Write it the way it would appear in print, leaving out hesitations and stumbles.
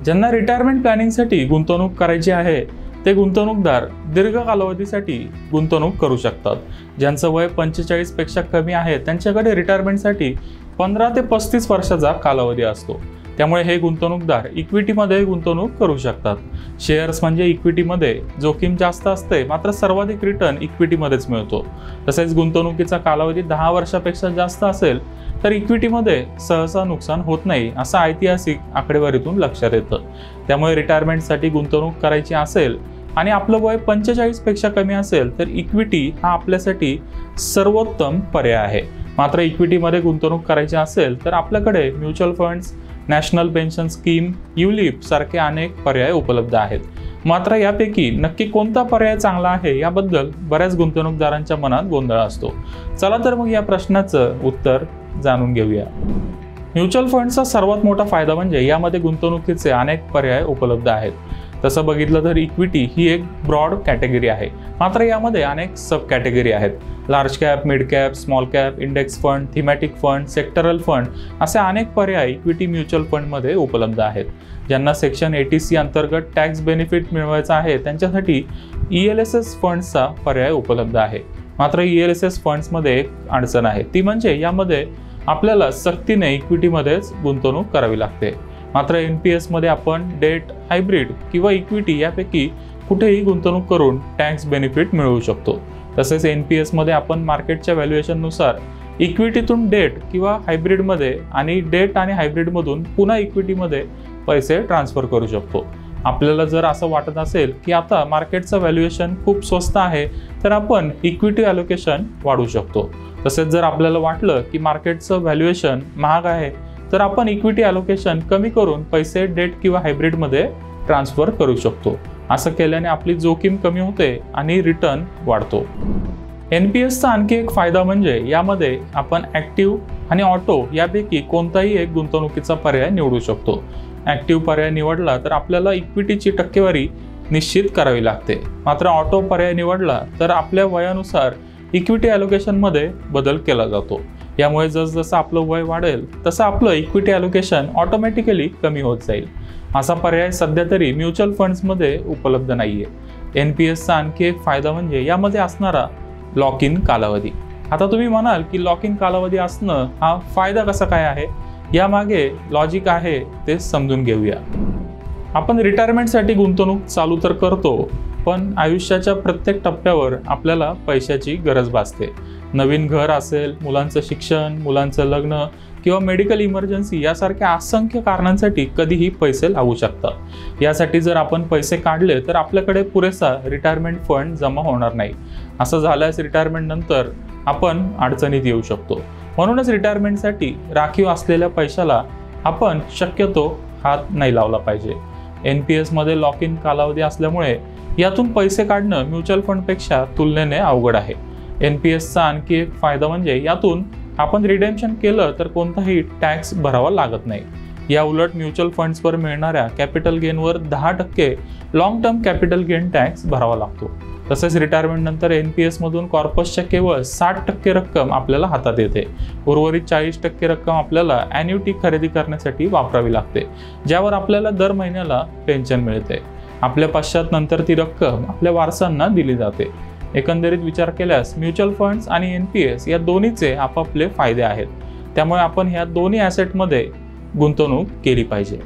ज्यांना रिटायरमेंट प्लॅनिंगसाठी गुंतवणूक करायची आहे ते गुंतवणूकदार दीर्घ कालावधीसाठी गुंतवणूक करू शकतात। ज्यांचं वय 45 पेक्षा कमी आहे त्यांच्याकडे रिटायरमेंटसाठी 15 ते 35 वर्षाचा कालावधी असतो। त्यामुळे हे गुंतवणूकदार इक्विटीमध्ये गुंतवणूक करू शकतात। शेअर्स म्हणजे इक्विटीमध्ये जोखीम जास्त असते, मात्र सर्वाधिक रिटर्न इक्विटीमध्येच मिळतो। तसेच गुंतवणुकीचा कालावधी 10 वर्षापेक्षा जास्त असेल तर इक्विटीमध्ये सहसा नुकसान होत नाही, असं ऐतिहासिक आकडेवारीतून लक्षात येतं। त्यामुळे रिटायरमेंटसाठी गुंतवणूक करायची असेल आणि आपलं वय 45 पेक्षा कमी असेल तर इक्विटी हा आपल्यासाठी सर्वोत्तम पर्याय आहे। मात्र इक्विटीमध्ये गुंतवणूक करायची असेल तर आपल्याकडे mutual funds, national pension scheme, ULIP सारखे अनेक पर्याय उपलब्ध आहेत। मात्र यापैकी नक्की कोणता पर्याय चांगला आहे याबद्दल बऱ्याच गुंतवणूकदारांच्या मनात गोंधळ असतो। चला तर मग या प्रश्नाचं उत्तर जाणून घेऊया। म्युच्युअल फंड्सचा सर्वात मोठा फायदा म्हणजे यामध्ये गुंतवणुकीचे अनेक पर्याय उपलब्ध आहेत। तसं बघितलं तर इक्विटी ही एक ब्रॉड कॅटेगरी आहे, मात्र यामध्ये अनेक सब कॅटेगरी आहेत। Large cap, mid cap, small cap, index fund, thematic fund, sectoral fund असे अनेक पर्याय इक्विटी म्युच्युअल फंडमध्ये उपलब्ध आहेत। ज्यांना सेक्शन 80C अंतर्गत टॅक्स बेनिफिट मिळवायचा आहे त्यांच्यासाठी ELSS फंड्सचा पर्याय उपलब्ध आहे। मात्र ELSS फंड्समध्ये एक अडचण आहे, ती म्हणजे यामध्ये आपल्याला सक्तीने इक्विटीमध्येच गुंतवणूक करावी लागते। मात्र NPS मध्ये आपण डेट, हायब्रिड किंवा इक्विटी यापैकी कुठेही गुंतवणूक करून टॅक्स बेनिफिट मिळवू शकतो। तसेच NPS मध्ये आपण मार्केटच्या व्हॅल्युएशननुसार इक्विटीतून डेट किंवा हायब्रिडमध्ये आणि डेट आणि हायब्रिडमधून पुन्हा इक्विटीमध्ये पैसे ट्रान्सफर करू शकतो। आपल्याला जर असं वाटत असेल की आता मार्केटचं व्हॅल्युएशन खूप स्वस्त आहे तर आपण इक्विटी ॲलोकेशन वाढवू शकतो। तसेच जर आपल्याला वाटलं की मार्केटचं व्हॅल्युएशन महाग आहे तर आपण इक्विटी ॲलोकेशन कमी करून पैसे डेट किंवा हायब्रिडमध्ये ट्रान्सफर करू शकतो। असं केल्याने आपली जोखीम कमी होते आणि रिटर्न वाढतो। NPSचा आणखी एक फायदा म्हणजे यामध्ये आपण ॲक्टिव्ह आणि ऑटो यापैकी कोणताही एक गुंतवणुकीचा पर्याय निवडू शकतो। ॲक्टिव्ह पर्याय निवडला तर आपल्याला इक्विटीची टक्केवारी निश्चित करावी लागते, मात्र ऑटो पर्याय निवडला तर आपल्या वयानुसार इक्विटी ॲलोकेशनमध्ये बदल केला जातो। यामुळे जसजसं आपलं वय वाढेल तसं आपलं इक्विटी ॲलोकेशन ऑटोमॅटिकली कमी होत जाईल। असा पर्याय सध्या तरी म्युच्युअल फंड्समध्ये उपलब्ध नाहीये। NPSचा आणखी एक फायदा म्हणजे यामध्ये असणारा लॉक इन कालावधी। आता तुम्ही म्हणाल की लॉक इन कालावधी असणं हा फायदा कसा काय आहे, यामागे लॉजिक आहे ते समजून घेऊया। आपण रिटायरमेंटसाठी गुंतवणूक चालू तर करतो, पण आयुष्याच्या प्रत्येक टप्प्यावर आपल्याला पैशाची गरज भासते। नवीन घर असेल, मुलांचं शिक्षण, मुलांचं लग्न किंवा मेडिकल इमर्जन्सी यासारख्या असंख्य कारणांसाठी कधीही पैसे लागू शकतात। यासाठी जर आपण पैसे काढले तर आपल्याकडे पुरेसा रिटायरमेंट फंड जमा होणार नाही। असं झाल्यास रिटायरमेंट नंतर आपण अडचणीत येऊ शकतो। म्हणूनच रिटायरमेंटसाठी राखीव असलेल्या पैशाला आपण शक्यतो हात नाही लावला पाहिजे। NPS मध्ये लॉक इन कालावधी असल्यामुळे यातून पैसे काढणं म्युच्युअल फंडपेक्षा तुलनेने अवघड आहे। NPSचा आणखी एक फायदा म्हणजे यातून आपण रिडेम्पशन केलं तर कोणताही टॅक्स भरावा लागत नाही। या उलट म्युच्युअल फंड्सवर मिळणाऱ्या कॅपिटल गेनवर 10% long term capital gain tax भरावा लागतो। तसेच रिटायरमेंट नंतर NPS मधून कॉर्पसच्या केवळ 60% रक्कम आपल्याला हातात येते। उर्वरित 40% रक्कम आपल्याला ॲन्युटी खरेदी करण्यासाठी वापरावी लागते, ज्यावर आपल्याला दर महिन्याला पेन्शन मिळते। आपल्या पश्चात नंतर ती रक्कम आपल्या वारसांना दिली जाते। एकंदरीत विचार केल्यास म्युच्युअल फंड्स आणि NPS या दोन्हीचे आपापले फायदे आहेत, त्यामुळे आपण ह्या दोन्ही ॲसेटमध्ये गुंतवणूक केली पाहिजे।